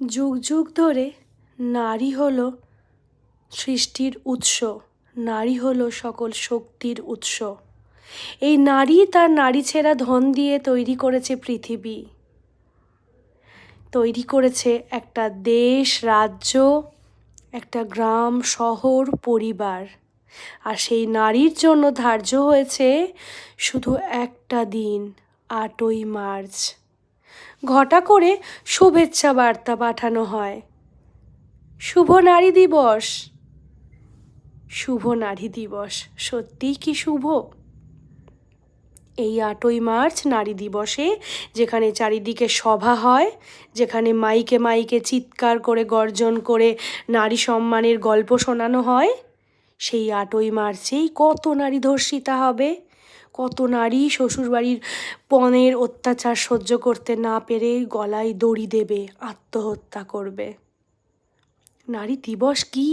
যুগ যুগ ধরে নারী হলো সৃষ্টির উৎস, নারী হলো সকল শক্তির উৎস। এই নারী তার নারী ছেঁড়া ধন দিয়ে তৈরি করেছে পৃথিবী, তৈরি করেছে একটা দেশ, রাজ্য, একটা গ্রাম, শহর, পরিবার। আর সেই নারীর জন্য ধার্য হয়েছে শুধু একটা দিন, 8ই মার্চ। ঘটা করে শুভেচ্ছা বার্তা পাঠানো হয়, শুভ নারী দিবস। শুভ নারী দিবস সত্যিই কি শুভ? এই 8ই মার্চ নারী দিবসে যেখানে চারিদিকে সভা হয়, যেখানে মাইকে মাইকে চিৎকার করে গর্জন করে নারী সম্মানের গল্প শোনানো হয়, সেই 8ই মার্চেই কত নারী ধর্ষিতা হবে, কত নারী শ্বশুরবাড়ির পণের অত্যাচার সহ্য করতে না পেরে গলায় দড়ি দেবে, আত্মহত্যা করবে। নারী দিবস কী?